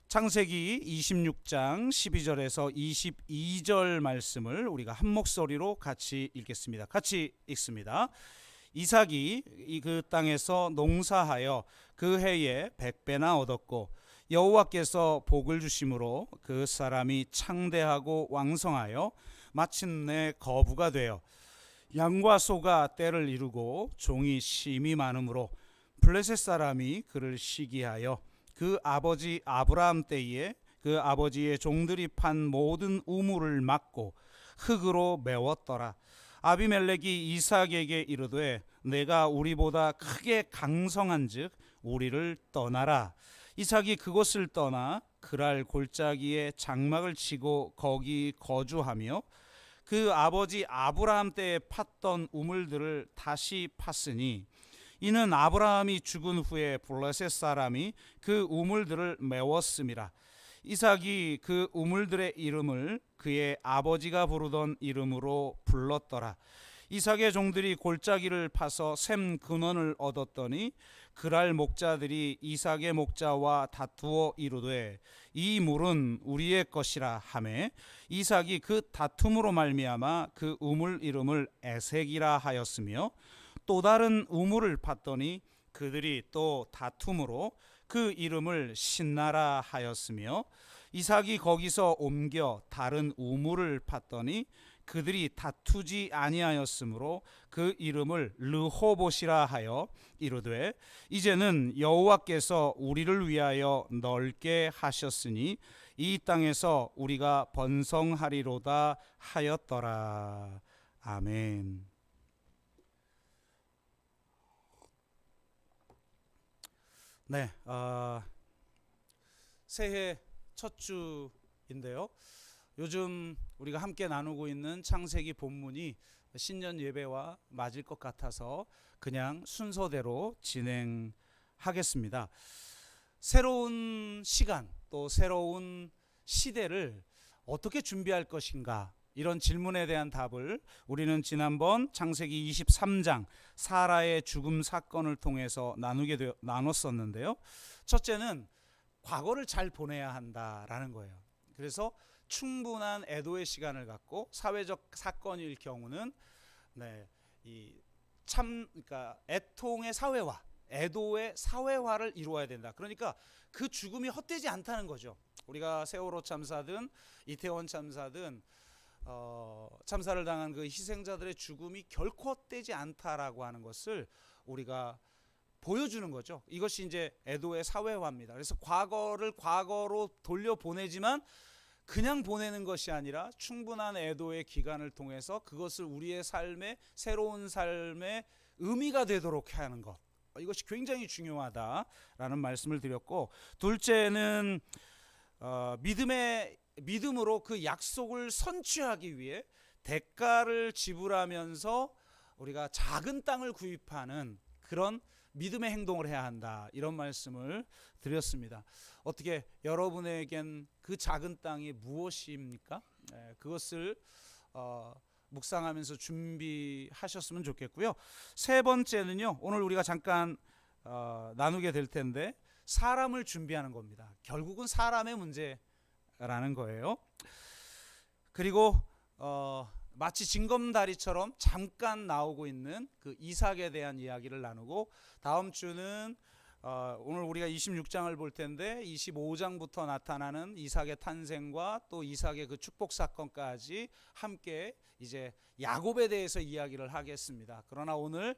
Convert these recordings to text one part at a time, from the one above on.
창세기 26장 12절에서 22절 말씀을 우리가 한 목소리로 같이 읽겠습니다. 같이 읽습니다. 이삭이 그 땅에서 농사하여 그 해에 100배나 얻었고 여호와께서 복을 주심으로 그 사람이 창대하고 왕성하여 마침내 거부가 되어 양과 소가 떼를 이루고 종이 심이 많으므로 블레셋 사람이 그를 시기하여 그 아버지 아브라함 때에 그 아버지의 종들이 판 모든 우물을 막고 흙으로 메웠더라. 아비멜렉이 이삭에게 이르되 내가 우리보다 크게 강성한즉 우리를 떠나라. 이삭이 그곳을 떠나 그랄 골짜기에 장막을 치고 거기 거주하며 그 아버지 아브라함 때에 팠던 우물들을 다시 팠으니 이는 아브라함이 죽은 후에 블레셋 사람이 그 우물들을 메웠음이라. 이삭이 그 우물들의 이름을 그의 아버지가 부르던 이름으로 불렀더라. 이삭의 종들이 골짜기를 파서 샘 근원을 얻었더니 그랄 목자들이 이삭의 목자와 다투어 이르되 이 물은 우리의 것이라 하매 이삭이 그 다툼으로 말미암아 그 우물 이름을 에색이라 하였으며 또 다른 우물을 팠더니 그들이 또 다툼으로 그 이름을 신나라 하였으며 이삭이 거기서 옮겨 다른 우물을 팠더니 그들이 다투지 아니하였으므로 그 이름을 르호봇이라 하여 이르되 이제는 여호와께서 우리를 위하여 넓게 하셨으니 이 땅에서 우리가 번성하리로다 하였더라. 아멘. 네, 새해 첫 주인데요. 요즘 우리가 함께 나누고 있는 창세기 본문이 신년 예배와 맞을 것 같아서 그냥 순서대로 진행하겠습니다. 새로운 시간 또 새로운 시대를 어떻게 준비할 것인가, 이런 질문에 대한 답을 우리는 지난번 창세기 23장 사라의 죽음 사건을 통해서 나눴었는데요. 첫째는 과거를 잘 보내야 한다라는 거예요. 그래서 충분한 애도의 시간을 갖고 사회적 사건일 경우는 그러니까 애통의 사회화, 애도의 사회화를 이루어야 된다. 그러니까 그 죽음이 헛되지 않다는 거죠. 우리가 세월호 참사든 이태원 참사든 참사를 당한 그 희생자들의 죽음이 결코 헛되지 않다라고 하는 것을 우리가 보여주는 거죠. 이것이 이제 애도의 사회화입니다. 그래서 과거를 과거로 돌려보내지만 그냥 보내는 것이 아니라 충분한 애도의 기간을 통해서 그것을 우리의 삶의 새로운 삶의 의미가 되도록 해야 하는 것, 이것이 굉장히 중요하다라는 말씀을 드렸고, 둘째는 믿음으로 그 약속을 선취하기 위해 대가를 지불하면서 우리가 작은 땅을 구입하는 그런 믿음의 행동을 해야 한다, 이런 말씀을 드렸습니다. 어떻게 여러분에겐 그 작은 땅이 무엇입니까? 그것을 묵상하면서 준비하셨으면 좋겠고요. 세 번째는요, 오늘 우리가 잠깐 나누게 될 텐데 사람을 준비하는 겁니다. 결국은 사람의 문제라는 거예요. 그리고 마치 징검다리처럼 잠깐 나오고 있는 그 이삭에 대한 이야기를 나누고, 다음 주는 오늘 우리가 26장을 볼 텐데 25장부터 나타나는 이삭의 탄생과 또 이삭의 그 축복 사건까지 함께 이제 야곱에 대해서 이야기를 하겠습니다. 그러나 오늘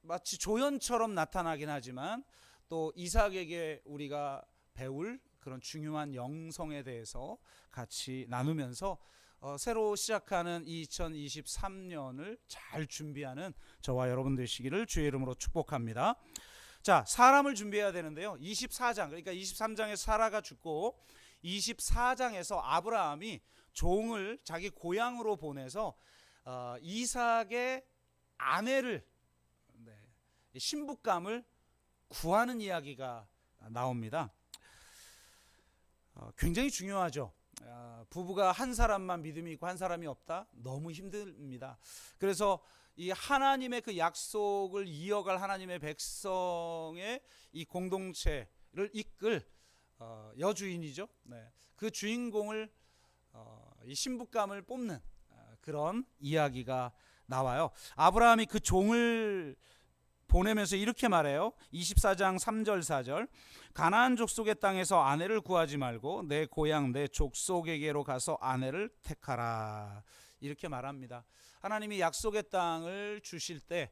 마치 조연처럼 나타나긴 하지만 또 이삭에게 우리가 배울 그런 중요한 영성에 대해서 같이 나누면서 새로 시작하는 2023년을 잘 준비하는 저와 여러분 되시기를 주의 이름으로 축복합니다. 자, 사람을 준비해야 되는데요. 24장, 그러니까 23장에서 사라가 죽고 24장에서 아브라함이 종을 자기 고향으로 보내서 이삭의 아내를, 신부감을 구하는 이야기가 나옵니다. 굉장히 중요하죠. 부부가 한 사람만 믿음이 있고 한 사람이 없다? 너무 힘듭니다. 그래서 이 하나님의 그 약속을 이어갈 하나님의 백성의 이 공동체를 이끌 여주인이죠. 네. 그 주인공을 이 신부감을 뽑는 그런 이야기가 나와요. 아브라함이 그 종을 보내면서 이렇게 말해요. 24장 3절 4절. 가나안 족속의 땅에서 아내를 구하지 말고 내 고향 내 족속에게로 가서 아내를 택하라. 이렇게 말합니다. 하나님이 약속의 땅을 주실 때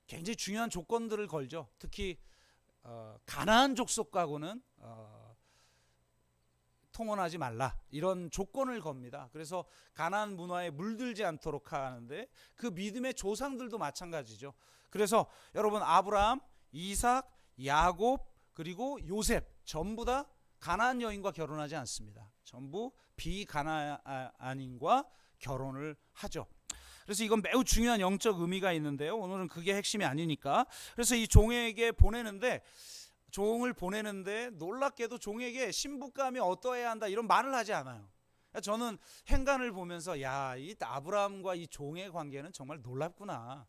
굉장히 중요한 조건들을 걸죠. 특히 가나안 족속과고는 통혼하지 말라, 이런 조건을 겁니다. 그래서 가나안 문화에 물들지 않도록 하는데, 그 믿음의 조상들도 마찬가지죠. 그래서 여러분, 아브라함, 이삭, 야곱 그리고 요셉 전부 다 가나안 여인과 결혼하지 않습니다. 전부 비가나안인과 결혼을 하죠. 그래서 이건 매우 중요한 영적 의미가 있는데요. 오늘은 그게 핵심이 아니니까. 그래서 이 종을 보내는데 놀랍게도 종에게 신부감이 어떠해야 한다 이런 말을 하지 않아요. 저는 행간을 보면서 이 아브라함과 이 종의 관계는 정말 놀랍구나.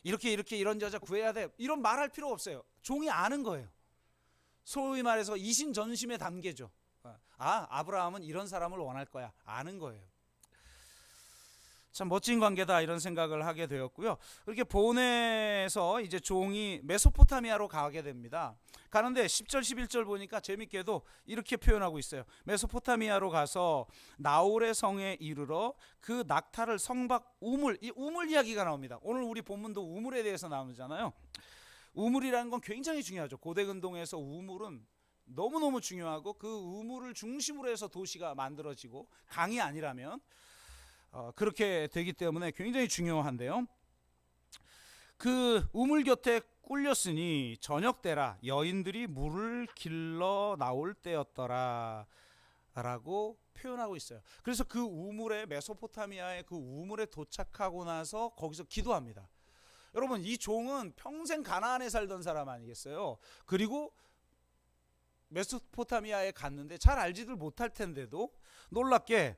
이렇게 이런 여자 구해야 돼, 이런 말할 필요 없어요. 종이 아는 거예요. 소위 말해서 이신전심의 단계죠. 아브라함은 이런 사람을 원할 거야, 아는 거예요. 참 멋진 관계다, 이런 생각을 하게 되었고요. 그렇게 보내서 이제 종이 메소포타미아로 가게 됩니다. 가는데 10절 11절 보니까 재밌게도 이렇게 표현하고 있어요. 메소포타미아로 가서 나홀의 성에 이르러 그 낙타를 성박 우물, 이 우물 이야기가 나옵니다. 오늘 우리 본문도 우물에 대해서 나오잖아요. 우물이라는 건 굉장히 중요하죠. 고대 근동에서 우물은 너무너무 중요하고, 그 우물을 중심으로 해서 도시가 만들어지고, 강이 아니라면 그렇게 되기 때문에 굉장히 중요한데요. 그 우물 곁에 꿀렸으니 저녁 때라 여인들이 물을 길러 나올 때였더라 라고 표현하고 있어요. 그래서 그 우물에, 메소포타미아의 그 우물에 도착하고 나서 거기서 기도합니다. 여러분, 이 종은 평생 가나안에 살던 사람 아니겠어요? 그리고 메소포타미아에 갔는데 잘 알지들 못할 텐데도 놀랍게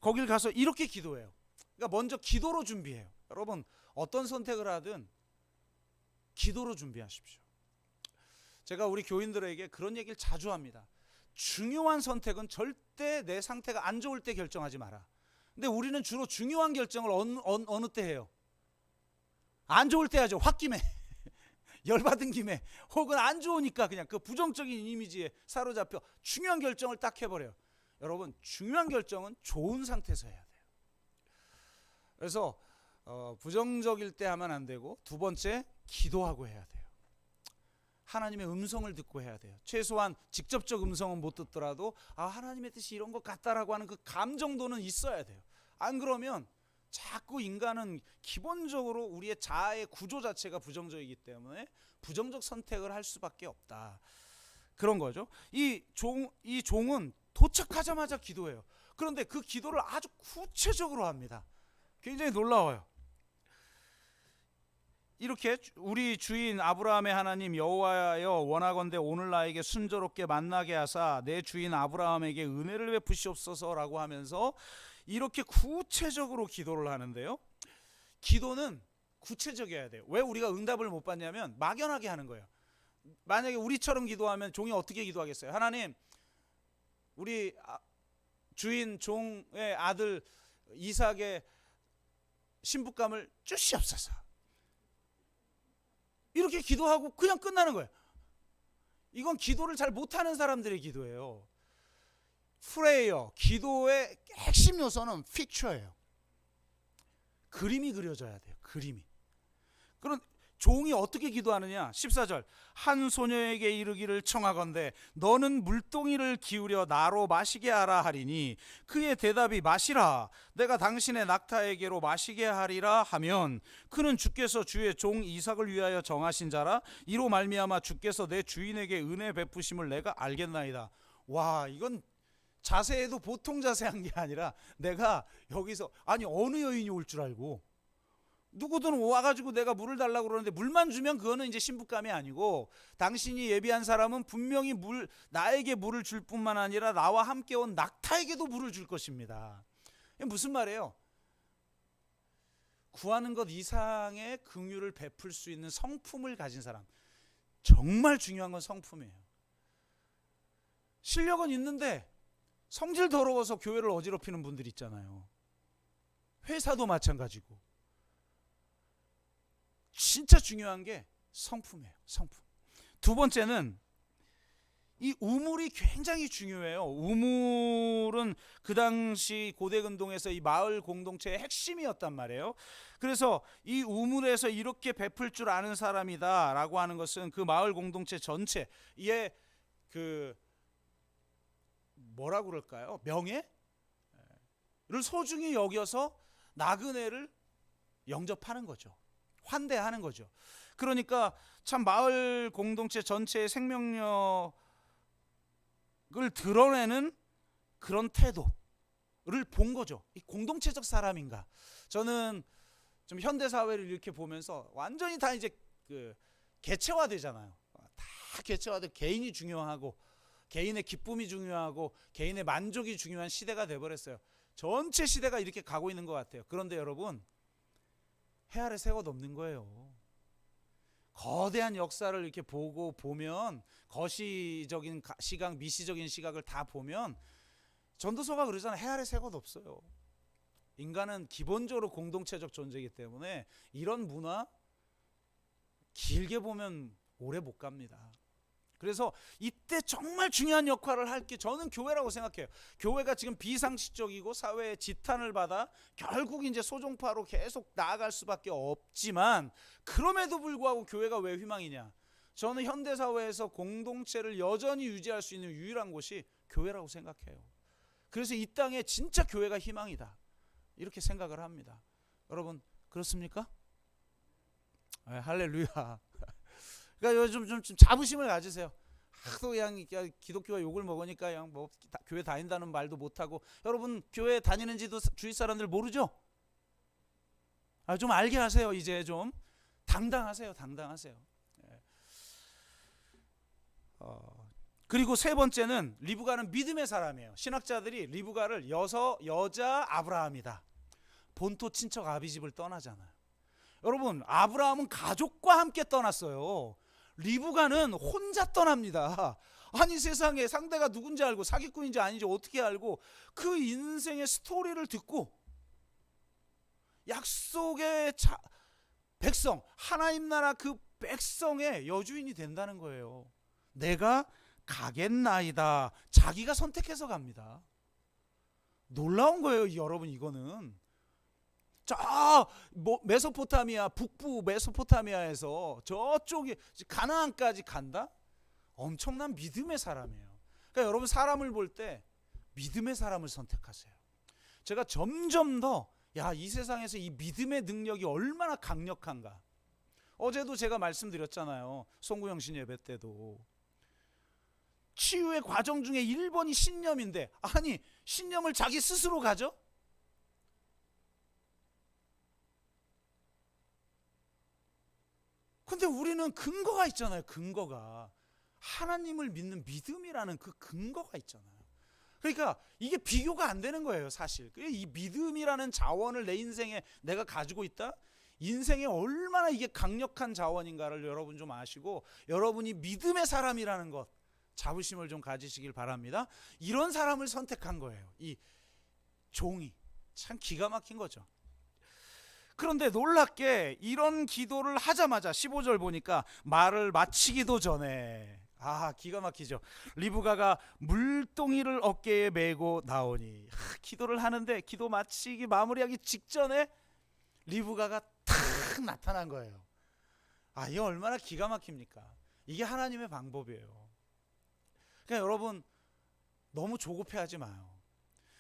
거길 가서 이렇게 기도해요. 그러니까 먼저 기도로 준비해요. 여러분, 어떤 선택을 하든 기도로 준비하십시오. 제가 우리 교인들에게 그런 얘기를 자주 합니다. 중요한 선택은 절대 내 상태가 안 좋을 때 결정하지 마라. 근데 우리는 주로 중요한 결정을 어느 때 해요? 안 좋을 때 하죠. 홧김에 열받은 김에, 혹은 안 좋으니까 그냥 그 부정적인 이미지에 사로잡혀 중요한 결정을 딱 해버려요. 여러분, 중요한 결정은 좋은 상태에서 해야 돼요. 그래서 부정적일 때 하면 안 되고, 두 번째, 기도하고 해야 돼요. 하나님의 음성을 듣고 해야 돼요. 최소한 직접적 음성은 못 듣더라도 하나님의 뜻이 이런 것 같다라고 하는 그 감정도는 있어야 돼요. 안 그러면 자꾸 인간은 기본적으로 우리의 자아의 구조 자체가 부정적이기 때문에 부정적 선택을 할 수밖에 없다, 그런 거죠. 이 종은 도착하자마자 기도해요. 그런데 그 기도를 아주 구체적으로 합니다. 굉장히 놀라워요. 이렇게 우리 주인 아브라함의 하나님 여호와여, 원하건대 오늘 나에게 순조롭게 만나게 하사 내 주인 아브라함에게 은혜를 베푸시옵소서라고 하면서 이렇게 구체적으로 기도를 하는데요. 기도는 구체적이어야 돼요. 왜 우리가 응답을 못 받냐면 막연하게 하는 거예요. 만약에 우리처럼 기도하면 종이 어떻게 기도하겠어요? 하나님, 우리 주인 종의 아들 이삭의 신부감을 주시옵소서, 이렇게 기도하고 그냥 끝나는 거예요. 이건 기도를 잘 못하는 사람들의 기도예요. 프레이어, 기도의 핵심 요소는 픽처예요. 그림이 그려져야 돼요. 그림이. 그런 종이 어떻게 기도하느냐? 14절. 한 소녀에게 이르기를 청하건대 너는 물동이를 기울여 나로 마시게 하라 하리니 그의 대답이 마시라, 내가 당신의 낙타에게로 마시게 하리라 하면 그는 주께서 주의 종 이삭을 위하여 정하신 자라, 이로 말미암아 주께서 내 주인에게 은혜 베푸심을 내가 알겠나이다. 와, 이건 자세에도 보통 자세한 게 아니라, 내가 여기서 어느 여인이 올 줄 알고 누구든 와가지고 내가 물을 달라고 그러는데 물만 주면 그거는 이제 신부감이 아니고, 당신이 예비한 사람은 분명히 나에게 물을 줄 뿐만 아니라 나와 함께 온 낙타에게도 물을 줄 것입니다. 이게 무슨 말이에요? 구하는 것 이상의 긍휼을 베풀 수 있는 성품을 가진 사람. 정말 중요한 건 성품이에요. 실력은 있는데 성질 더러워서 교회를 어지럽히는 분들 있잖아요. 회사도 마찬가지고. 진짜 중요한 게 성품이에요. 성품. 두 번째는 이 우물이 굉장히 중요해요. 우물은 그 당시 고대 근동에서 이 마을 공동체의 핵심이었단 말이에요. 그래서 이 우물에서 이렇게 베풀 줄 아는 사람이다라고 하는 것은 그 마을 공동체 전체의 그 뭐라고 그럴까요? 명예를 소중히 여겨서 나그네를 영접하는 거죠. 환대하는 거죠. 그러니까 참 마을 공동체 전체의 생명력을 드러내는 그런 태도를 본 거죠. 이 공동체적 사람인가. 저는 좀 현대 사회를 이렇게 보면서 완전히 다 이제 그 개체화되잖아요. 다 개체화돼. 개인이 중요하고 개인의 기쁨이 중요하고 개인의 만족이 중요한 시대가 돼버렸어요. 전체 시대가 이렇게 가고 있는 것 같아요. 그런데 여러분, 해 아래 새 것 없는 거예요. 거대한 역사를 이렇게 보면, 거시적인 시각, 미시적인 시각을 다 보면 전도서가 그러잖아요. 해 아래 새 것 없어요. 인간은 기본적으로 공동체적 존재이기 때문에 이런 문화 길게 보면 오래 못 갑니다. 그래서 이때 정말 중요한 역할을 할 게 저는 교회라고 생각해요. 교회가 지금 비상식적이고 사회의 지탄을 받아 결국 이제 소종파로 계속 나아갈 수밖에 없지만, 그럼에도 불구하고 교회가 왜 희망이냐? 저는 현대 사회에서 공동체를 여전히 유지할 수 있는 유일한 곳이 교회라고 생각해요. 그래서 이 땅에 진짜 교회가 희망이다, 이렇게 생각을 합니다. 여러분 그렇습니까? 네, 할렐루야. 그러니까 요즘 좀 자부심을 가지세요. 하도 그냥 기독교가 욕을 먹으니까 그냥 뭐 교회 다닌다는 말도 못하고. 여러분 교회 다니는지도 주위 사람들 모르죠? 좀 알게 하세요. 이제 좀 당당하세요. 당당하세요. 그리고 세 번째는 리브가는 믿음의 사람이에요. 신학자들이 리브가를 여자 아브라함이다. 본토 친척 아비집을 떠나잖아요. 여러분 아브라함은 가족과 함께 떠났어요. 리브가는 혼자 떠납니다. 아니 세상에 상대가 누군지 알고 사기꾼인지 아닌지 어떻게 알고 그 인생의 스토리를 듣고 약속의 백성, 하나님 나라 그 백성의 여주인이 된다는 거예요. 내가 가겠나이다. 자기가 선택해서 갑니다. 놀라운 거예요, 여러분. 이거는 메소포타미아, 북부 메소포타미아에서 저쪽에 가나안까지 간다? 엄청난 믿음의 사람이에요. 그러니까 여러분 사람을 볼 때 믿음의 사람을 선택하세요. 제가 점점 더 이 세상에서 이 믿음의 능력이 얼마나 강력한가. 어제도 제가 말씀드렸잖아요. 송구영 신 예배 때도. 치유의 과정 중에 1번이 신념인데, 아니 신념을 자기 스스로 가져? 근데 우리는 근거가 있잖아요. 근거가 하나님을 믿는 믿음이라는 그 근거가 있잖아요. 그러니까 이게 비교가 안 되는 거예요, 사실. 이 믿음이라는 자원을 내 인생에 내가 가지고 있다? 인생에 얼마나 이게 강력한 자원인가를 여러분 좀 아시고, 여러분이 믿음의 사람이라는 것 자부심을 좀 가지시길 바랍니다. 이런 사람을 선택한 거예요. 이 종이 참 기가 막힌 거죠. 그런데 놀랍게 이런 기도를 하자마자 15절 보니까 말을 마치기도 전에, 기가 막히죠. 리브가가 물동이를 어깨에 메고 나오니, 기도를 하는데 기도 마치기 마무리하기 직전에 리브가가 탁 나타난 거예요. 이게 얼마나 기가 막힙니까? 이게 하나님의 방법이에요. 그러니까 여러분 너무 조급해하지 마요.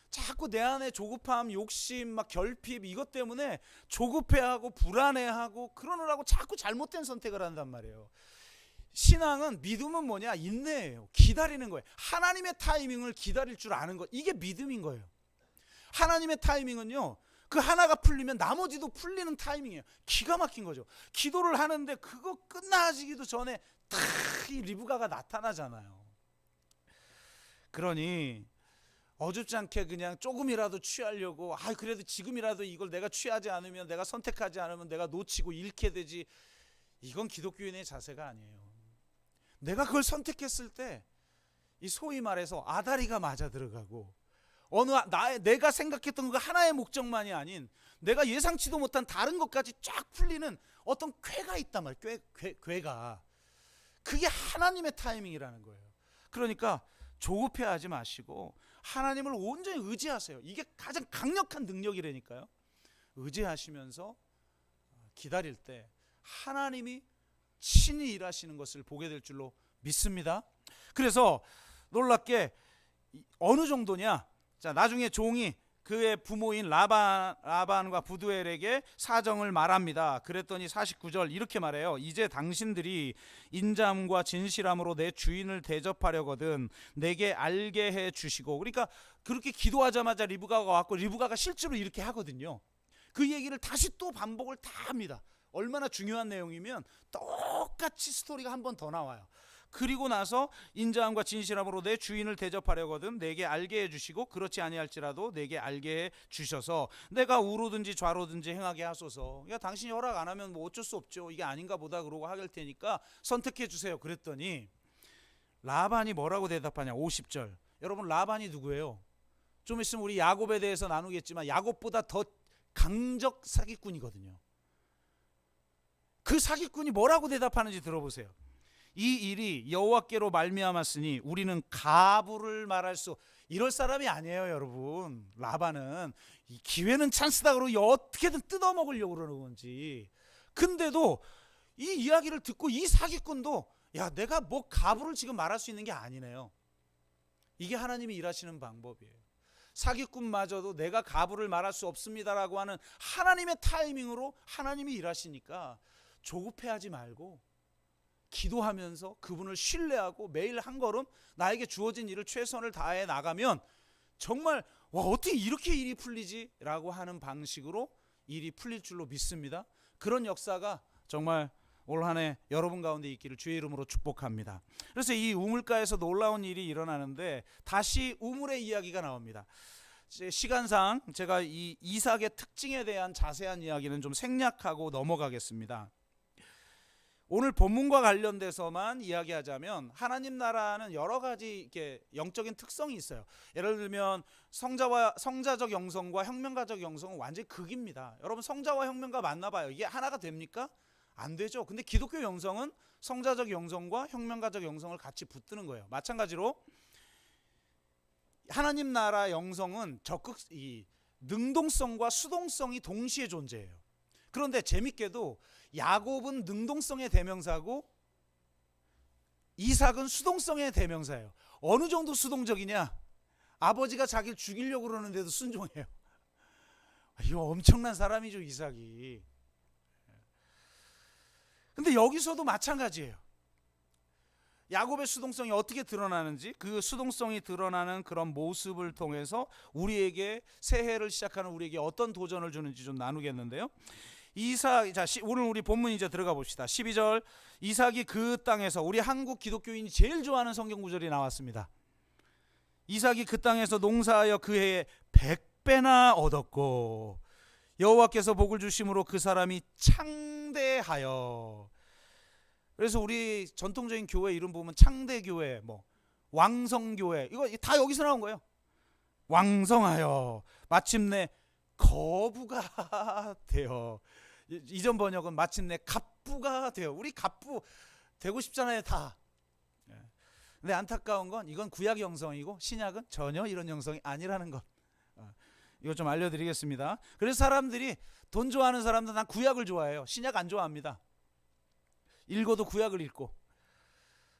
자꾸 내 안에 조급함, 욕심, 막 결핍, 이것 때문에 조급해하고 불안해하고 그러느라고 자꾸 잘못된 선택을 한단 말이에요. 신앙은, 믿음은 뭐냐? 인내예요. 기다리는 거예요. 하나님의 타이밍을 기다릴 줄 아는 것, 이게 믿음인 거예요. 하나님의 타이밍은요, 그 하나가 풀리면 나머지도 풀리는 타이밍이에요. 기가 막힌 거죠. 기도를 하는데 그거 끝나지기도 전에 딱 이 리브가가 나타나잖아요. 그러니 어줍지 않게 그냥 조금이라도 취하려고, 그래도 지금이라도 이걸 내가 취하지 않으면, 내가 선택하지 않으면 내가 놓치고 잃게 되지, 이건 기독교인의 자세가 아니에요. 내가 그걸 선택했을 때 이 소위 말해서 아다리가 맞아 들어가고, 내가 생각했던 그 하나의 목적만이 아닌 내가 예상치도 못한 다른 것까지 쫙 풀리는 어떤 궤가 있단 말이에요. 궤가. 그게 하나님의 타이밍이라는 거예요. 그러니까 조급해하지 마시고 하나님을 온전히 의지하세요. 이게 가장 강력한 능력이라니까요. 의지하시면서 기다릴 때 하나님이 친히 일하시는 것을 보게 될 줄로 믿습니다. 그래서 놀랍게 어느 정도냐, 자, 나중에 종이 그의 부모인 라반과 부두엘에게 사정을 말합니다. 그랬더니 49절 이렇게 말해요. 이제 당신들이 인자함과 진실함으로 내 주인을 대접하려거든 내게 알게 해 주시고. 그러니까 그렇게 기도하자마자 리브가가 왔고, 리브가가 실제로 이렇게 하거든요. 그 얘기를 다시 또 반복을 다 합니다. 얼마나 중요한 내용이면 똑같이 스토리가 한 번 더 나와요. 그리고 나서 인자함과 진실함으로 내 주인을 대접하려거든 내게 알게 해주시고, 그렇지 아니할지라도 내게 알게 해주셔서 내가 우로든지 좌로든지 행하게 하소서. 그러니까 당신이 허락 안 하면 뭐 어쩔 수 없죠. 이게 아닌가 보다 그러고 할 테니까 선택해 주세요. 그랬더니 라반이 뭐라고 대답하냐. 50절. 여러분, 라반이 누구예요? 좀 있으면 우리 야곱에 대해서 나누겠지만 야곱보다 더 강적 사기꾼이거든요. 그 사기꾼이 뭐라고 대답하는지 들어보세요. 이 일이 여호와께로 말미암았으니 우리는 가부를 말할 수. 이럴 사람이 아니에요, 여러분. 라반은 이 기회는 찬스다 그러고 어떻게든 뜯어먹으려고 그러는 건지. 근데도 이 이야기를 듣고 이 사기꾼도 야, 내가 뭐 가부를 지금 말할 수 있는 게 아니네요. 이게 하나님이 일하시는 방법이에요. 사기꾼마저도 내가 가부를 말할 수 없습니다라고 하는 하나님의 타이밍으로 하나님이 일하시니까 조급해하지 말고 기도하면서 그분을 신뢰하고 매일 한 걸음 나에게 주어진 일을 최선을 다해 나가면 정말 어떻게 이렇게 일이 풀리지? 라고 하는 방식으로 일이 풀릴 줄로 믿습니다. 그런 역사가 정말 올 한 해 여러분 가운데 있기를 주의 이름으로 축복합니다. 그래서 이 우물가에서 놀라운 일이 일어나는데 다시 우물의 이야기가 나옵니다. 시간상 제가 이 이삭의 특징에 대한 자세한 이야기는 좀 생략하고 넘어가겠습니다. 오늘 본문과 관련돼서만 이야기하자면 하나님 나라는 여러 가지 이렇게 영적인 특성이 있어요. 예를 들면 성자적 영성과 혁명가적 영성은 완전히 극입니다. 여러분, 성자와 혁명가 만나봐요. 이게 하나가 됩니까? 안 되죠. 근데 기독교 영성은 성자적 영성과 혁명가적 영성을 같이 붙드는 거예요. 마찬가지로 하나님 나라 영성은 이 능동성과 수동성이 동시에 존재해요. 그런데 재밌게도 야곱은 능동성의 대명사고 이삭은 수동성의 대명사예요. 어느 정도 수동적이냐? 아버지가 자기를 죽이려고 그러는데도 순종해요. 이거 엄청난 사람이죠, 이삭이. 근데 여기서도 마찬가지예요. 야곱의 수동성이 어떻게 드러나는지, 그 수동성이 드러나는 그런 모습을 통해서 우리에게 새해를 시작하는 우리에게 어떤 도전을 주는지 좀 나누겠는데요. 오늘 우리 본문 이제 들어가 봅시다. 12절, 이삭이 그 땅에서, 우리 한국 기독교인이 제일 좋아하는 성경 구절이 나왔습니다. 이삭이 그 땅에서 농사하여 그 해에 100배나 얻었고 여호와께서 복을 주심으로 그 사람이 창대하여. 그래서 우리 전통적인 교회 이름 보면 창대교회, 왕성교회, 이거 다 여기서 나온 거예요. 왕성하여 마침내 거부가 되어. 이전 번역은 마침내 갑부가 되어. 우리 갑부 되고 싶잖아요, 다. 근데 안타까운 건 이건 구약 영성이고 신약은 전혀 이런 영성이 아니라는 것. 이거 좀 알려드리겠습니다. 그래서 사람들이, 돈 좋아하는 사람들은 난 구약을 좋아해요. 신약 안 좋아합니다. 읽어도 구약을 읽고.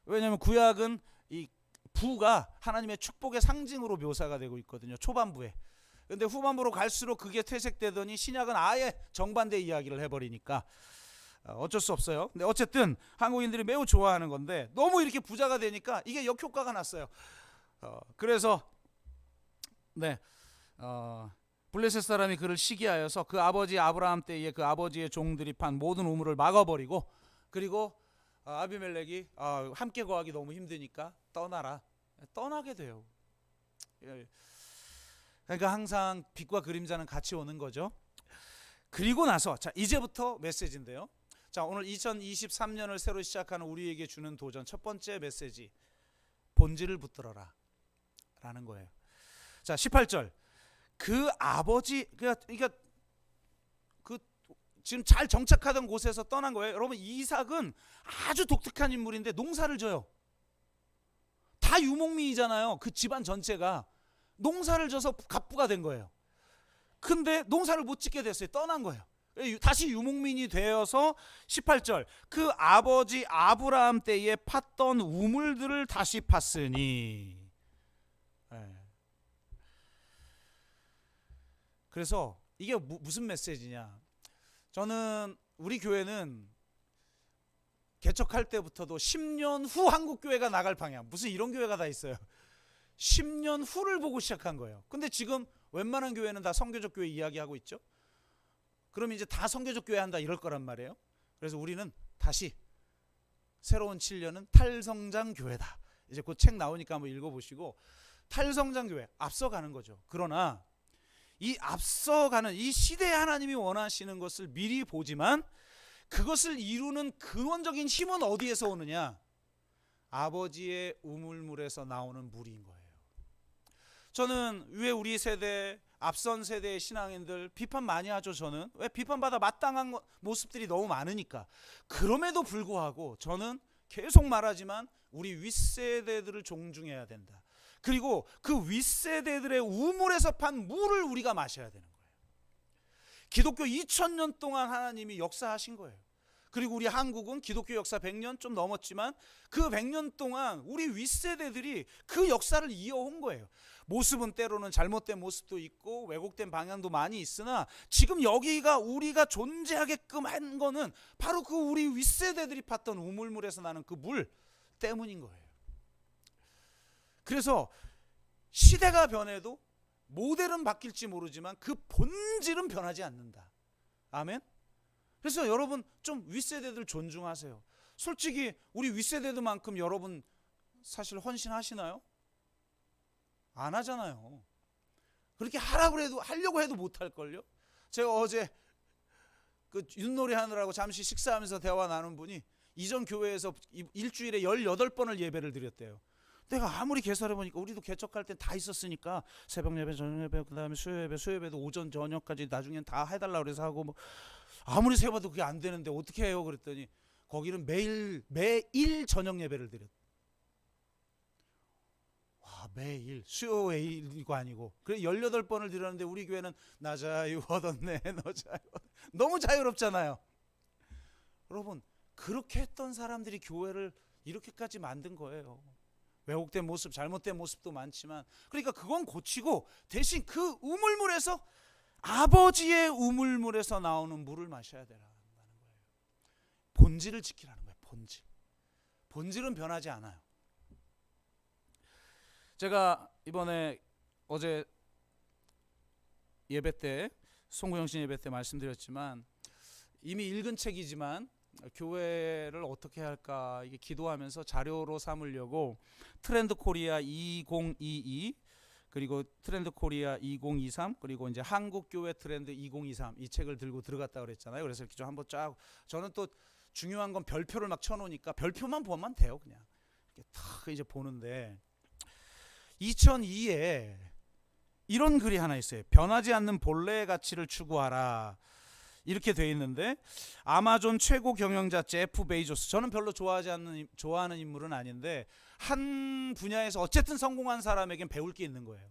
왜냐하면 구약은 이 부가 하나님의 축복의 상징으로 묘사가 되고 있거든요, 초반부에. 근데 후반부로 갈수록 그게 퇴색되더니 신약은 아예 정반대 이야기를 해버리니까 어쩔 수 없어요. 근데 어쨌든 한국인들이 매우 좋아하는 건데 너무 이렇게 부자가 되니까 이게 역효과가 났어요. 그래서 블레셋 사람이 그를 시기하여서 그 아버지 아브라함 때에 그 아버지의 종들이 판 모든 우물을 막아버리고, 그리고 아비멜렉이 함께 거하기 너무 힘드니까 떠나라, 떠나게 돼요. 그러니까 항상 빛과 그림자는 같이 오는 거죠. 그리고 나서 자, 이제부터 메시지인데요. 자, 오늘 2023년을 새로 시작하는 우리에게 주는 도전 첫 번째 메시지, 본질을 붙들어라 라는 거예요. 자, 18절, 그 아버지, 그러니까 그 지금 잘 정착하던 곳에서 떠난 거예요. 여러분, 이삭은 아주 독특한 인물인데 농사를 져요. 다 유목민이잖아요. 그 집안 전체가 농사를 져서 갑부가 된 거예요. 근데 농사를 못 짓게 됐어요. 떠난 거예요. 다시 유목민이 되어서 18절, 그 아버지 아브라함 때에 팠던 우물들을 다시 팠으니. 그래서 이게 무슨 메시지냐, 저는 우리 교회는 개척할 때부터도 10년 후 한국교회가 나갈 방향, 무슨 이런 교회가 다 있어요. 10년 후를 보고 시작한 거예요. 근데 지금 웬만한 교회는 다 선교적 교회 이야기하고 있죠. 그럼 이제 다 선교적 교회 한다 이럴 거란 말이에요. 그래서 우리는 다시 새로운 7년은 탈성장 교회다. 이제 그 책 나오니까 한번 읽어보시고, 탈성장 교회, 앞서가는 거죠. 그러나 이 앞서가는 이 시대에 하나님이 원하시는 것을 미리 보지만 그것을 이루는 근원적인 힘은 어디에서 오느냐? 아버지의 우물물에서 나오는 물인 거예요. 저는 왜 우리 세대, 앞선 세대의 신앙인들 비판 많이 하죠. 저는 왜 비판받아 마땅한 모습들이 너무 많으니까. 그럼에도 불구하고 저는 계속 말하지만 우리 윗세대들을 존중해야 된다. 그리고 그 윗세대들의 우물에서 판 물을 우리가 마셔야 되는 거예요. 기독교 2000년 동안 하나님이 역사하신 거예요. 그리고 우리 한국은 기독교 역사 100년 좀 넘었지만 그 100년 동안 우리 윗세대들이 그 역사를 이어온 거예요. 모습은 때로는 잘못된 모습도 있고 왜곡된 방향도 많이 있으나 지금 여기가 우리가 존재하게끔 한 거는 바로 그 우리 윗세대들이 팠던 우물물에서 나는 그 물 때문인 거예요. 그래서 시대가 변해도 모델은 바뀔지 모르지만 그 본질은 변하지 않는다. 아멘. 그래서 여러분 좀 윗세대들 존중하세요. 솔직히 우리 윗세대들만큼 여러분 사실 헌신하시나요? 안 하잖아요. 그렇게 하라고 해도, 하려고 해도 못할걸요. 제가 어제 그 윷놀이 하느라고 잠시 식사하면서 대화 나눈 분이 이전 교회에서 일주일에 18번을 예배를 드렸대요. 내가 아무리 계산해보니까 우리도 개척할 때 다 있었으니까 새벽 예배, 저녁 예배, 그 다음에 수요예배도 오전 저녁까지 나중엔 다 해달라고 그래서 하고, 뭐 아무리 세봐도 그게 안 되는데 어떻게 해요? 그랬더니 거기는 매일 저녁 예배를 드렸대. 와, 매일, 수요일이고 아니고. 그래 18번을 드렸는데 우리 교회는 나 자유 얻었네, 너 자유 얻었네. 너무 자유롭잖아요. 여러분, 그렇게 했던 사람들이 교회를 이렇게까지 만든 거예요. 왜곡된 모습, 잘못된 모습도 많지만, 그러니까 그건 고치고 대신 그 우물물에서, 아버지의 우물물에서 나오는 물을 마셔야 되라는 거예요. 본질을 지키라는 거예요. 본질은 변하지 않아요. 제가 이번에 어제 예배 때, 송구영신 예배 때 말씀드렸지만 이미 읽은 책이지만 교회를 어떻게 할까 이게 기도하면서 자료로 삼으려고 트렌드 코리아 2022 그리고 트렌드 코리아 2023 그리고 이제 한국 교회 트렌드 2023 이 책을 들고 들어갔다 그랬잖아요. 그래서 이렇게 좀 한번 쫙, 저는 또 중요한 건 별표를 막 쳐놓으니까 별표만 보면 돼요. 그냥 이렇게 탁 이제 보는데 2002에 이런 글이 하나 있어요. 변하지 않는 본래의 가치를 추구하라. 이렇게 돼 있는데, 아마존 최고 경영자 제프 베이조스, 저는 별로 좋아하는 인물은 아닌데 한 분야에서 어쨌든 성공한 사람에겐 배울 게 있는 거예요.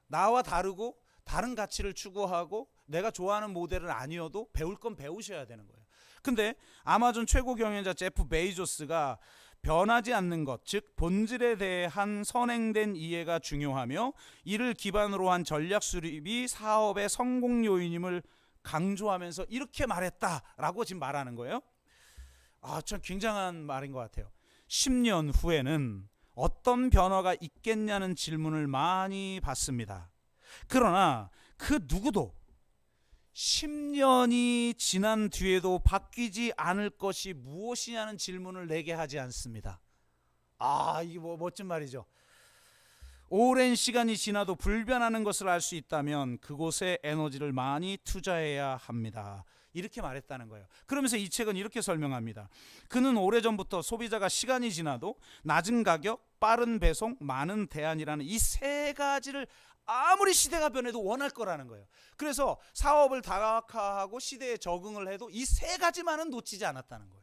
나와 다르고 다른 가치를 추구하고 내가 좋아하는 모델은 아니어도 배울 건 배우셔야 되는 거예요. 근데 아마존 최고 경영자 제프 베이조스가 변하지 않는 것, 즉 본질에 대한 선행된 이해가 중요하며 이를 기반으로 한 전략 수립이 사업의 성공 요인임을 강조하면서 이렇게 말했다라고 지금 말하는 거예요. 참 굉장한 말인 것 같아요. 10년 후에는 어떤 변화가 있겠냐는 질문을 많이 받습니다. 그러나 그 누구도 10년이 지난 뒤에도 바뀌지 않을 것이 무엇이냐는 질문을 내게 하지 않습니다. 이게 멋진 말이죠. 오랜 시간이 지나도 불변하는 것을 알 수 있다면 그곳에 에너지를 많이 투자해야 합니다. 이렇게 말했다는 거예요. 그러면서 이 책은 이렇게 설명합니다. 그는 오래전부터 소비자가 시간이 지나도 낮은 가격, 빠른 배송, 많은 대안이라는 이 세 가지를 아무리 시대가 변해도 원할 거라는 거예요. 그래서 사업을 다각화하고 시대에 적응을 해도 이 세 가지만은 놓치지 않았다는 거예요.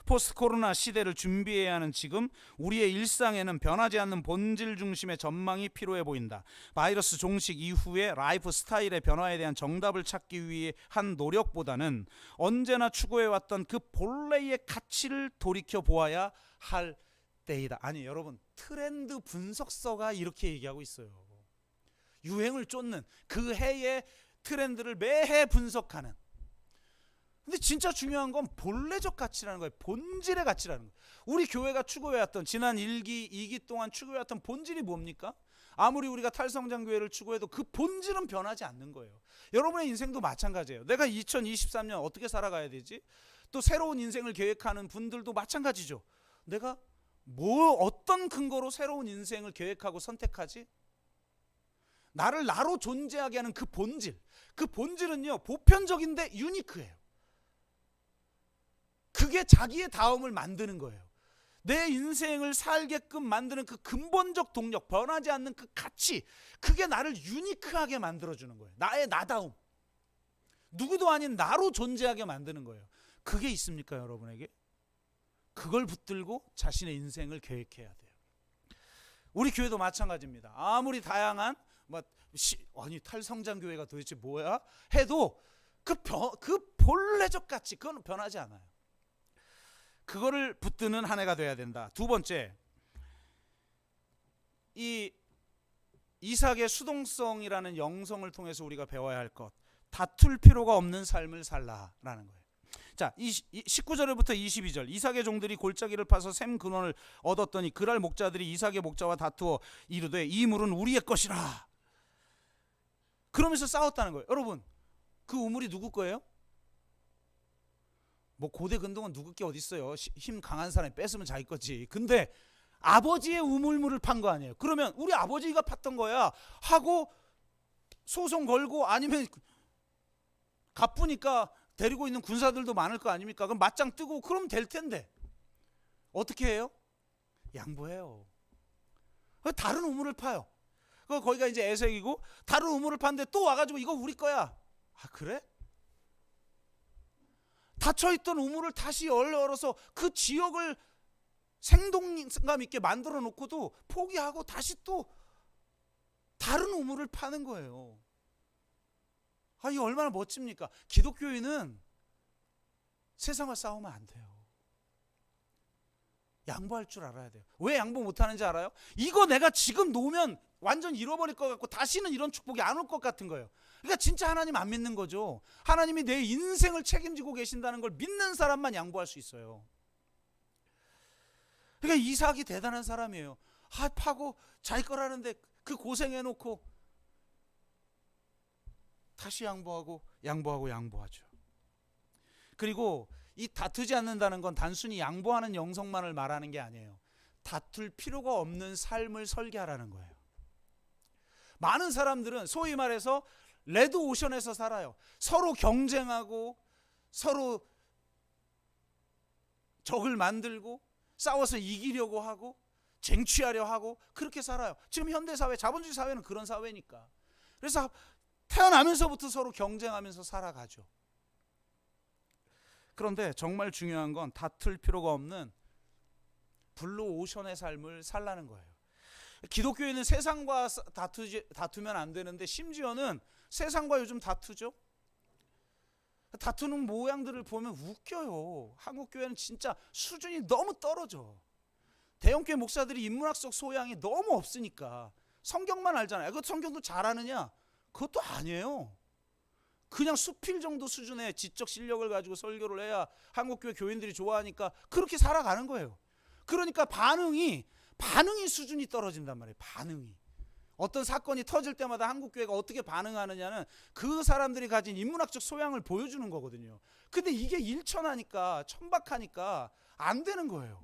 포스트 코로나 시대를 준비해야 하는 지금 우리의 일상에는 변하지 않는 본질 중심의 전망이 필요해 보인다. 바이러스 종식 이후의 라이프 스타일의 변화에 대한 정답을 찾기 위해 한 노력보다는 언제나 추구해왔던 그 본래의 가치를 돌이켜 보아야 할 때이다. 아니 여러분, 트렌드 분석서가 이렇게 얘기하고 있어요. 유행을 쫓는 그 해의 트렌드를 매해 분석하는. 근데 진짜 중요한 건 본래적 가치라는 거예요. 본질의 가치라는 거예요. 우리 교회가 추구해왔던 지난 1기, 2기 동안 추구해왔던 본질이 뭡니까? 아무리 우리가 탈성장 교회를 추구해도 그 본질은 변하지 않는 거예요. 여러분의 인생도 마찬가지예요. 내가 2023년 어떻게 살아가야 되지? 또 새로운 인생을 계획하는 분들도 마찬가지죠. 내가 어떤 근거로 새로운 인생을 계획하고 선택하지? 나를 나로 존재하게 하는 그 본질. 그 본질은요, 보편적인데 유니크해요. 그게 자기의 다음을 만드는 거예요. 내 인생을 살게끔 만드는 그 근본적 동력, 변하지 않는 그 가치, 그게 나를 유니크하게 만들어주는 거예요. 나의 나다움. 누구도 아닌 나로 존재하게 만드는 거예요. 그게 있습니까, 여러분에게? 그걸 붙들고 자신의 인생을 계획해야 돼요. 우리 교회도 마찬가지입니다. 아무리 다양한 탈성장 교회가 도대체 뭐야? 해도 그 본래적 가치, 그건 변하지 않아요. 그거를 붙드는 한 해가 돼야 된다. 두 번째, 이 이삭의 수동성이라는 영성을 통해서 우리가 배워야 할 것, 다툴 필요가 없는 삶을 살라라는 거예요. 자, 19절부터 22절. 이삭의 종들이 골짜기를 파서 샘 근원을 얻었더니 그랄 목자들이 이삭의 목자와 다투어 이르되 이 물은 우리의 것이라. 그러면서 싸웠다는 거예요. 여러분, 그 우물이 누구 거예요? 고대 근동은 누구 게 어디 있어요? 힘 강한 사람이 뺏으면 자기 거지. 근데 아버지의 우물물을 판 거 아니에요. 그러면 우리 아버지가 팠던 거야 하고 소송 걸고, 아니면 가쁘니까 데리고 있는 군사들도 많을 거 아닙니까? 그럼 맞짱 뜨고 그러면 될 텐데 어떻게 해요? 양보해요. 다른 우물을 파요. 거기가 이제 에색이고 다른 우물을 파는데 또 와가지고 이거 우리 거야. 그래? 닫혀있던 우물을 다시 열어서 그 지역을 생동감 있게 만들어 놓고도 포기하고 다시 또 다른 우물을 파는 거예요. 이 얼마나 멋집니까? 기독교인은 세상과 싸우면 안 돼요. 양보할 줄 알아야 돼요. 왜 양보 못하는지 알아요? 이거 내가 지금 놓으면 완전 잃어버릴 것 같고 다시는 이런 축복이 안 올 것 같은 거예요. 그러니까 진짜 하나님 안 믿는 거죠. 하나님이 내 인생을 책임지고 계신다는 걸 믿는 사람만 양보할 수 있어요. 그러니까 이삭이 대단한 사람이에요. 파고 자기 거라는데 그 고생해놓고 다시 양보하고 양보하죠. 그리고 이 다투지 않는다는 건 단순히 양보하는 영성만을 말하는 게 아니에요. 다툴 필요가 없는 삶을 설계하라는 거예요. 많은 사람들은 소위 말해서 레드 오션에서 살아요. 서로 경쟁하고 서로 적을 만들고 싸워서 이기려고 하고 쟁취하려 하고 그렇게 살아요. 지금 현대사회, 자본주의 사회는 그런 사회니까. 그래서 태어나면서부터 서로 경쟁하면서 살아가죠. 그런데 정말 중요한 건 다툴 필요가 없는 블루 오션의 삶을 살라는 거예요. 기독교에는 세상과 다투면 안 되는데 심지어는 세상과 요즘 다투죠. 다투는 모양들을 보면 웃겨요. 한국 교회는 진짜 수준이 너무 떨어져. 대형교회 목사들이 인문학적 소양이 너무 없으니까 성경만 알잖아요. 그 성경도 잘 아느냐? 그것도 아니에요. 그냥 수필 정도 수준의 지적 실력을 가지고 설교를 해야 한국교회 교인들이 좋아하니까 그렇게 살아가는 거예요. 그러니까 반응이 수준이 떨어진단 말이에요. 반응이. 어떤 사건이 터질 때마다 한국교회가 어떻게 반응하느냐는 그 사람들이 가진 인문학적 소양을 보여주는 거거든요. 근데 이게 일천하니까, 천박하니까 안 되는 거예요.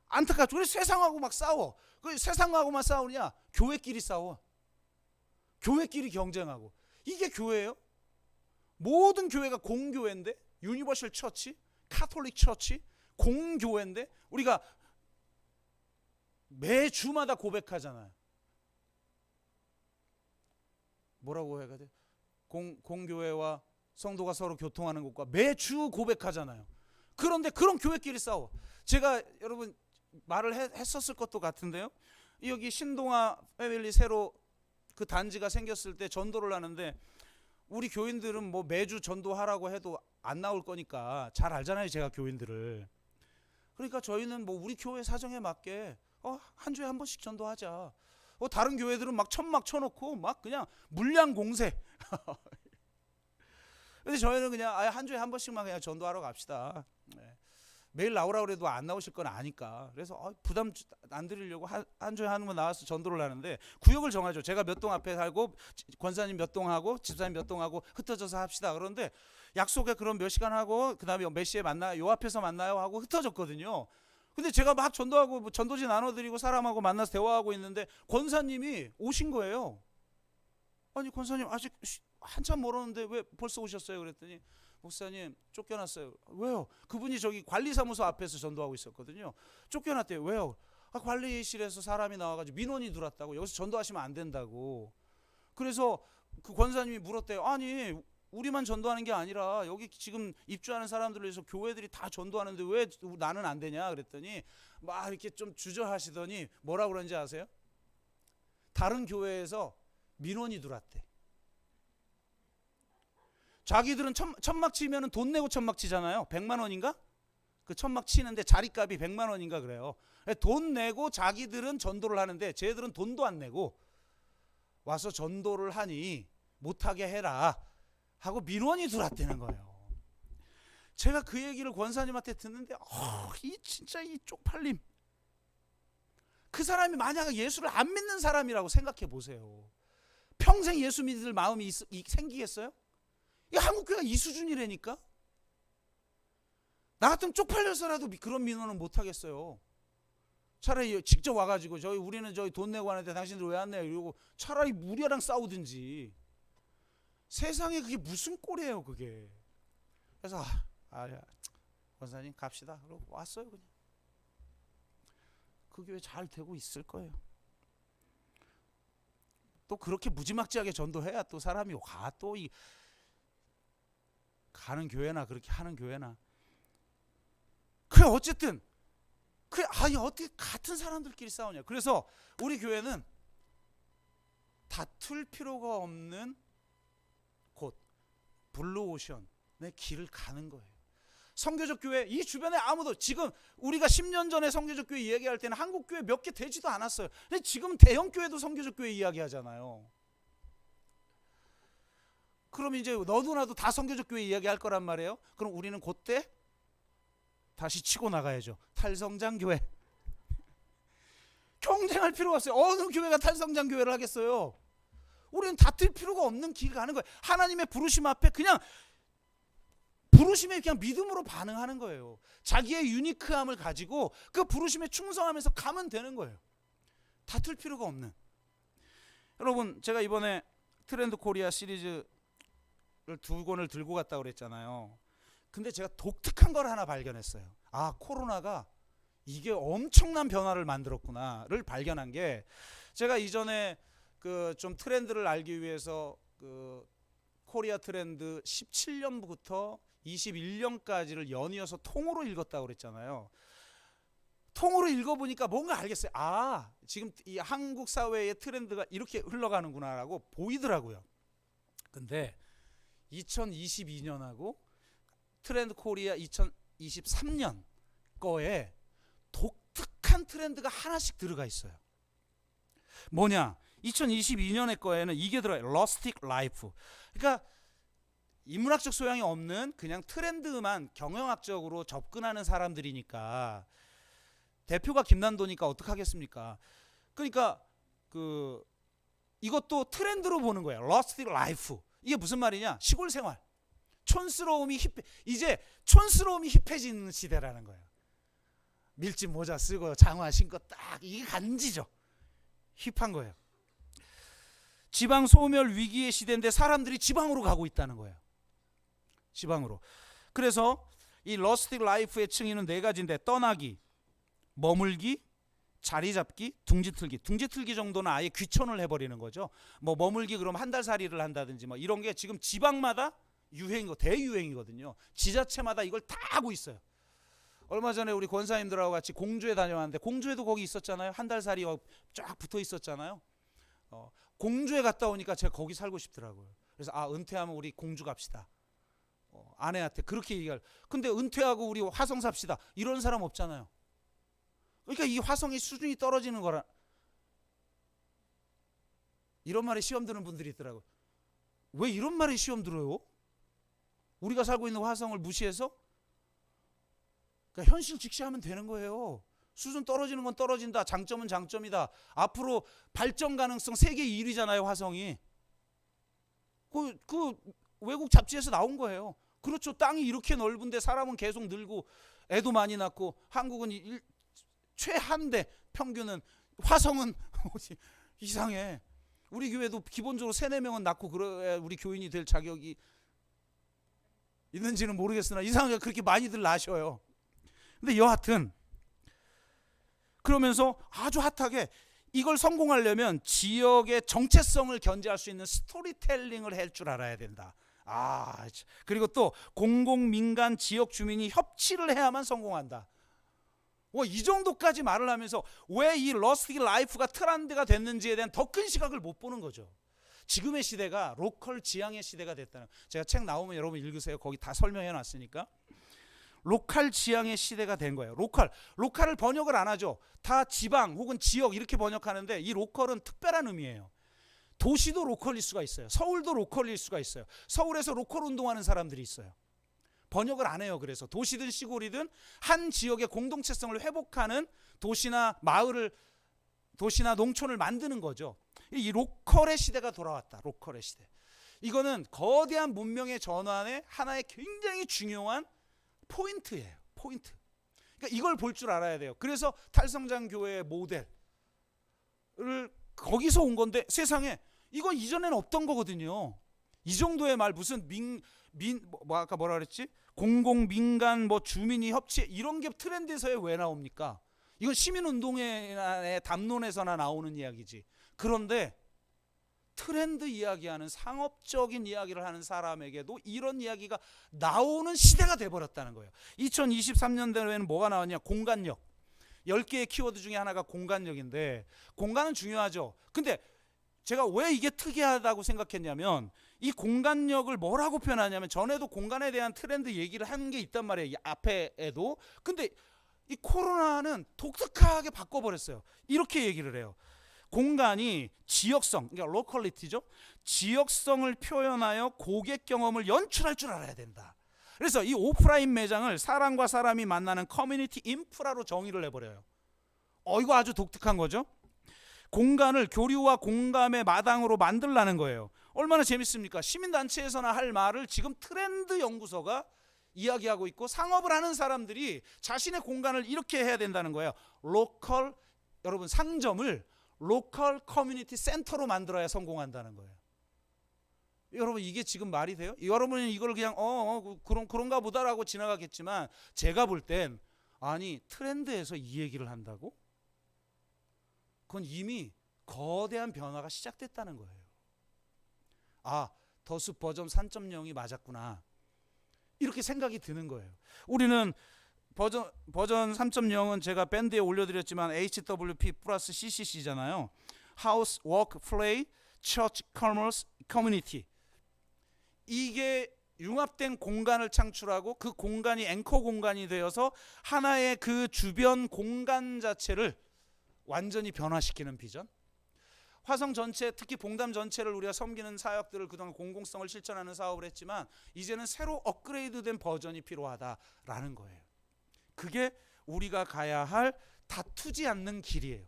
안타깝죠. 그래서 세상하고 막 싸워. 그 세상하고만 싸우냐? 교회끼리 싸워. 교회끼리 경쟁하고. 이게 교회예요? 모든 교회가 공교회인데, 유니버셜 처치, 카톨릭 처치, 공교회인데 우리가 매주마다 고백하잖아요. 뭐라고 해야 돼? 공교회와 성도가 서로 교통하는 것과 매주 고백하잖아요. 그런데 그런 교회끼리 싸워. 제가 여러분 말을 했었을 것도 같은데요. 여기 신동아 패밀리 새로 그 단지가 생겼을 때 전도를 하는데, 우리 교인들은 뭐 매주 전도하라고 해도 안 나올 거니까 잘 알잖아요, 제가 교인들을. 그러니까 저희는 뭐 우리 교회 사정에 맞게 한 주에 한 번씩 전도하자. 다른 교회들은 막 천막 쳐놓고 막 그냥 물량 공세. 근데 저희는 그냥 한 주에 한 번씩만 그냥 전도하러 갑시다. 네. 매일 나오라고 해도 안 나오실 건 아니까. 그래서 부담 안 드리려고 한 주에 한 번 나와서 전도를 하는데, 구역을 정하죠. 제가 몇 동 앞에 살고 권사님 몇 동 하고 집사님 몇 동 하고 흩어져서 합시다. 그런데 약속에 그럼 몇 시간 하고 그다음에 몇 시에 만나요, 요 앞에서 만나요 하고 흩어졌거든요. 근데 제가 막 전도하고 뭐 전도지 나눠드리고 사람하고 만나서 대화하고 있는데 권사님이 오신 거예요. 아니 권사님 아직 한참 멀었는데 왜 벌써 오셨어요? 그랬더니 목사님 쫓겨났어요. 왜요? 그분이 저기 관리사무소 앞에서 전도하고 있었거든요. 쫓겨났대요. 왜요? 관리실에서 사람이 나와가지고 민원이 들어왔다고, 여기서 전도하시면 안 된다고. 그래서 그 권사님이 물었대요. 아니 우리만 전도하는 게 아니라 여기 지금 입주하는 사람들을 위해서 교회들이 다 전도하는데 왜 나는 안 되냐 그랬더니 막 이렇게 좀 주저하시더니 뭐라고 그런지 아세요? 다른 교회에서 민원이 들어왔대. 자기들은 천막 치면은 돈 내고 천막 치잖아요. 100만 원인가? 그 천막 치는데 자리값이 100만 원인가 그래요. 돈 내고 자기들은 전도를 하는데 쟤들은 돈도 안 내고 와서 전도를 하니 못하게 해라 하고 민원이 들어왔다는 거예요. 제가 그 얘기를 권사님한테 듣는데 이 진짜 이 쪽팔림. 그 사람이 만약 예수를 안 믿는 사람이라고 생각해 보세요. 평생 예수 믿을 마음이 생기겠어요? 이 한국교회가 이 수준이라니까. 나 같으면 쪽팔려서라도 그런 민원은 못 하겠어요. 차라리 직접 와가지고 우리는 돈 내고 하는데 당신들 왜 안 내요? 이러고 차라리 우리랑 싸우든지. 세상에 그게 무슨 꼴이에요 그게. 그래서 권사님 갑시다. 그러고 왔어요 그냥. 그 교회 잘 되고 있을 거예요. 또 그렇게 무지막지하게 전도해야 또 사람이 또 가는 교회나 그렇게 하는 교회나. 그래 어쨌든 어떻게 같은 사람들끼리 싸우냐. 그래서 우리 교회는 다툴 필요가 없는 곳, 블루오션의 길을 가는 거예요. 선교적 교회 이 주변에 아무도, 지금 우리가 10년 전에 선교적 교회 이야기할 때는 한국 교회 몇 개 되지도 않았어요. 근데 지금 대형 교회도 선교적 교회 이야기하잖아요. 그럼 이제 너도 나도 다 선교적 교회 이야기할 거란 말이에요. 그럼 우리는 그때 다시 치고 나가야죠. 탈성장 교회. 경쟁할 필요가 없어요. 어느 교회가 탈성장 교회를 하겠어요? 우리는 다툴 필요가 없는 길 가는 거예요. 하나님의 부르심 앞에 그냥 부르심에 그냥 믿음으로 반응하는 거예요. 자기의 유니크함을 가지고 그 부르심에 충성하면서 가면 되는 거예요. 다툴 필요가 없는. 여러분 제가 이번에 트렌드 코리아 시리즈를 2권을 들고 갔다고 그랬잖아요. 근데 제가 독특한 걸 하나 발견했어요. 코로나가 이게 엄청난 변화를 만들었구나를 발견한 게, 제가 이전에 그 좀 트렌드를 알기 위해서 그 코리아 트렌드 17년부터 21년까지를 연이어서 통으로 읽었다고 그랬잖아요. 통으로 읽어보니까 뭔가 알겠어요. 지금 이 한국 사회의 트렌드가 이렇게 흘러가는구나라고 보이더라고요. 근데 2022년하고 트렌드 코리아 2023년 거에 독특한 트렌드가 하나씩 들어가 있어요. 뭐냐? 2022년의 거에는 이게 들어요. 러스틱 라이프. 그러니까 인문학적 소양이 없는 그냥 트렌드만 경영학적으로 접근하는 사람들이니까, 대표가 김난도니까 어떡하겠습니까? 그러니까 이것도 트렌드로 보는 거예요. 러스트 라이프. 이게 무슨 말이냐? 시골 생활. 촌스러움이 이제 촌스러움이 힙해지는 시대라는 거예요. 밀짚 모자 쓰고 장화 신고 딱 이게 간지죠. 힙한 거예요. 지방 소멸 위기의 시대인데 사람들이 지방으로 가고 있다는 거예요. 지방으로. 그래서 이 러스틱 라이프의 층위는 네 가지인데 떠나기, 머물기, 자리 잡기, 둥지 틀기. 둥지 틀기 정도는 아예 귀촌을 해버리는 거죠. 뭐 머물기 그럼 한 달 살이를 한다든지 뭐 이런 게 지금 지방마다 대유행이거든요. 지자체마다 이걸 다 하고 있어요. 얼마 전에 우리 권사님들하고 같이 공주에 다녀왔는데 공주에도 거기 있었잖아요. 한 달 살이 쫙 붙어 있었잖아요. 공주에 갔다 오니까 제가 거기 살고 싶더라고요. 그래서 은퇴하면 우리 공주 갑시다. 아내한테 그렇게 얘기할. 근데 은퇴하고 우리 화성 삽시다. 이런 사람 없잖아요. 그러니까 이 화성의 수준이 떨어지는 거라. 이런 말에 시험 드는 분들이 있더라고요. 왜 이런 말에 시험 들어요? 우리가 살고 있는 화성을 무시해서? 그러니까 현실 직시하면 되는 거예요. 수준 떨어지는 건 떨어진다. 장점은 장점이다. 앞으로 발전 가능성 세계 1위잖아요, 화성이. 그 외국 잡지에서 나온 거예요. 그렇죠. 땅이 이렇게 넓은데 사람은 계속 늘고 애도 많이 낳고 한국은 최한대 평균은 화성은 이상해. 우리 교회도 기본적으로 3-4명은 낳고 그래야 우리 교인이 될 자격이 있는지는 모르겠으나 이상하게 그렇게 많이들 낳으셔요. 근데 여하튼 그러면서 아주 핫하게 이걸 성공하려면 지역의 정체성을 견제할 수 있는 스토리텔링을 할 줄 알아야 된다. 그리고 또 공공민간 지역 주민이 협치를 해야만 성공한다. 이 정도까지 말을 하면서 왜 이 러스트 라이프가 트렌드가 됐는지에 대한 더 큰 시각을 못 보는 거죠. 지금의 시대가 로컬 지향의 시대가 됐다는. 제가 책 나오면 여러분 읽으세요. 거기 다 설명해 놨으니까. 로컬 지향의 시대가 된 거예요. 로컬을 번역을 안 하죠. 다 지방 혹은 지역 이렇게 번역하는데 이 로컬은 특별한 의미예요. 도시도 로컬일 수가 있어요. 서울도 로컬일 수가 있어요. 서울에서 로컬 운동하는 사람들이 있어요. 번역을 안 해요. 그래서 도시든 시골이든 한 지역의 공동체성을 회복하는 도시나 마을을 도시나 농촌을 만드는 거죠. 이 로컬의 시대가 돌아왔다. 로컬의 시대. 이거는 거대한 문명의 전환의 하나의 굉장히 중요한 포인트예요. 포인트. 그러니까 이걸 볼 줄 알아야 돼요. 그래서 탈성장 교회의 모델을 거기서 온 건데 세상에 이거 이전에는 없던 거거든요. 이 정도의 말 무슨 아까 뭐라 그랬지? 공공 민간 주민이 협치 이런 게 트렌드에서에 왜 나옵니까? 이건 시민운동의 담론에서나 나오는 이야기지. 그런데 트렌드 이야기하는 상업적인 이야기를 하는 사람에게도 이런 이야기가 나오는 시대가 돼버렸다는 거예요. 2023년도에는 뭐가 나왔냐? 공간력. 10개의 키워드 중에 하나가 공간력인데 공간은 중요하죠. 근데 제가 왜 이게 특이하다고 생각했냐면 이 공간력을 뭐라고 표현하냐면 전에도 공간에 대한 트렌드 얘기를 한 게 있단 말이에요. 이 앞에도. 근데 이 코로나는 독특하게 바꿔버렸어요. 이렇게 얘기를 해요. 공간이 지역성, 그러니까 로컬리티죠. 지역성을 표현하여 고객 경험을 연출할 줄 알아야 된다. 그래서 이 오프라인 매장을 사람과 사람이 만나는 커뮤니티 인프라로 정의를 해버려요. 이거 아주 독특한 거죠. 공간을 교류와 공감의 마당으로 만들라는 거예요. 얼마나 재밌습니까? 시민단체에서나 할 말을 지금 트렌드 연구소가 이야기하고 있고 상업을 하는 사람들이 자신의 공간을 이렇게 해야 된다는 거예요. 여러분 상점을 로컬 커뮤니티 센터로 만들어야 성공한다는 거예요. 여러분 이게 지금 말이 돼요? 여러분은 이걸 그냥 그런가 보다라고 지나가겠지만 제가 볼 땐 아니 트렌드에서 이 얘기를 한다고? 그건 이미 거대한 변화가 시작됐다는 거예요. 더숲 버전 3.0이 맞았구나. 이렇게 생각이 드는 거예요. 우리는 버전 3.0은 제가 밴드에 올려드렸지만 HWP 플러스 CCC잖아요. House, Work, Play, Church, Commerce, Community. 이게 융합된 공간을 창출하고 그 공간이 앵커 공간이 되어서 하나의 그 주변 공간 자체를 완전히 변화시키는 비전. 화성 전체, 특히 봉담 전체를 우리가 섬기는 사역들을 그동안 공공성을 실천하는 사업을 했지만 이제는 새로 업그레이드된 버전이 필요하다라는 거예요. 그게 우리가 가야 할 다투지 않는 길이에요.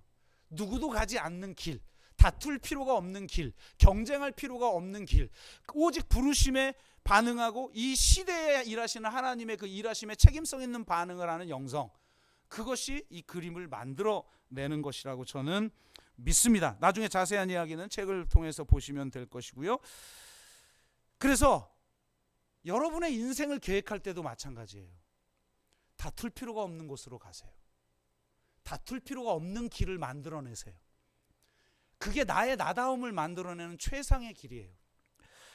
누구도 가지 않는 길, 다툴 필요가 없는 길, 경쟁할 필요가 없는 길, 오직 부르심에 반응하고 이 시대에 일하시는 하나님의 그 일하심에 책임성 있는 반응을 하는 영성, 그것이 이 그림을 만들어내는 것이라고 저는 믿습니다. 나중에 자세한 이야기는 책을 통해서 보시면 될 것이고요. 그래서 여러분의 인생을 계획할 때도 마찬가지예요. 다툴 필요가 없는 곳으로 가세요. 다툴 필요가 없는 길을 만들어내세요. 그게 나의 나다움을 만들어내는 최상의 길이에요.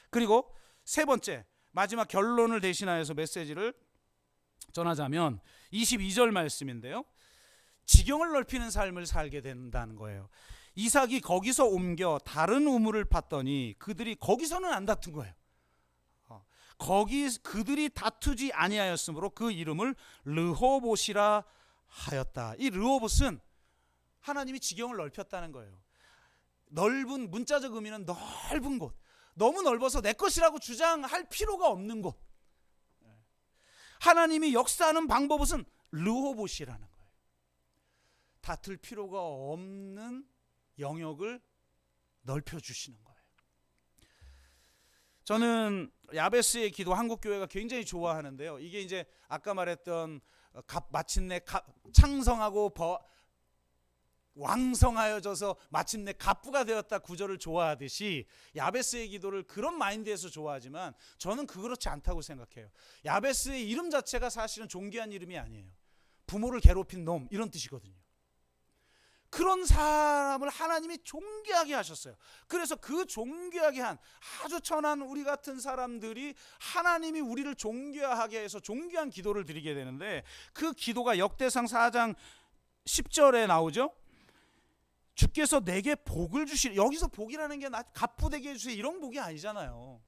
그리고 세 번째, 마지막 결론을 대신하여서 메시지를 전하자면 22절 말씀인데요. 지경을 넓히는 삶을 살게 된다는 거예요. 이삭이 거기서 옮겨 다른 우물을 팠더니 그들이 거기서는 안 다툰 거예요. 그들이 다투지 아니하였으므로 그 이름을 르호봇이라 하였다. 이 르호봇은 하나님이 지경을 넓혔다는 거예요. 넓은, 문자적 의미는 넓은 곳, 너무 넓어서 내 것이라고 주장할 필요가 없는 곳. 하나님이 역사하는 방법은 르호봇이라는 거예요. 다툴 필요가 없는 영역을 넓혀주시는 거예요. 저는 야베스의 기도 한국교회가 굉장히 좋아하는데요. 이게 이제 아까 말했던 마침내 창성하고 왕성하여져서 마침내 갑부가 되었다 구절을 좋아하듯이 야베스의 기도를 그런 마인드에서 좋아하지만 저는 그렇지 않다고 생각해요. 야베스의 이름 자체가 사실은 존귀한 이름이 아니에요. 부모를 괴롭힌 놈 이런 뜻이거든요. 그런 사람을 하나님이 존귀하게 하셨어요. 그래서 그 존귀하게 한 아주 천한 우리 같은 사람들이 하나님이 우리를 존귀하게 해서 존귀한 기도를 드리게 되는데, 그 기도가 역대상 4장 10절에 나오죠. 주께서 내게 복을 주시리. 여기서 복이라는 게 갑부되게 해주세요 이런 복이 아니잖아요.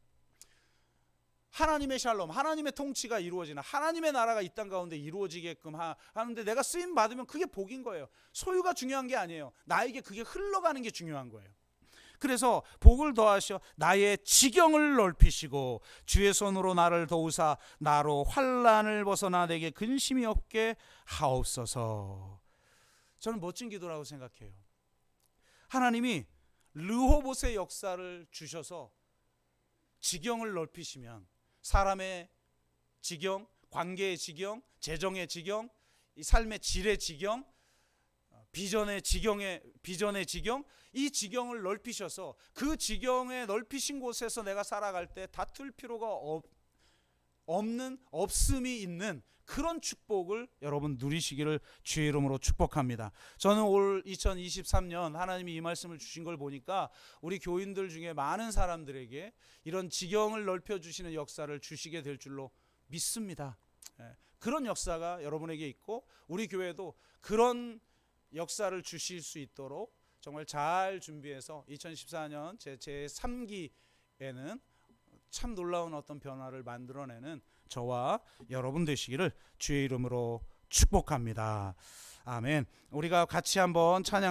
하나님의 샬롬, 하나님의 통치가 이루어지는, 하나님의 나라가 이 땅 가운데 이루어지게끔 하는데 내가 쓰임 받으면 그게 복인 거예요. 소유가 중요한 게 아니에요. 나에게 그게 흘러가는 게 중요한 거예요. 그래서 복을 더하셔 나의 지경을 넓히시고 주의 손으로 나를 도우사 나로 환난을 벗어나 내게 근심이 없게 하옵소서. 저는 멋진 기도라고 생각해요. 하나님이 르호봇의 역사를 주셔서 지경을 넓히시면 사람의 지경, 관계의 지경, 재정의 지경, 이 삶의 질의 지경, 비전의 지경, 이 지경을 넓히셔서 그 지경에 넓히신 곳에서 내가 살아갈 때 다툴 필요가 없음이 있는 그런 축복을 여러분 누리시기를 주의 이름으로 축복합니다. 저는 올 2023년 하나님이 이 말씀을 주신 걸 보니까 우리 교인들 중에 많은 사람들에게 이런 지경을 넓혀주시는 역사를 주시게 될 줄로 믿습니다. 그런 역사가 여러분에게 있고 우리 교회도 그런 역사를 주실 수 있도록 정말 잘 준비해서 2014년 제 3기에는 참 놀라운 어떤 변화를 만들어내는 저와 여러분 되시기를 주의 이름으로 축복합니다. 아멘. 우리가 같이 한번 찬양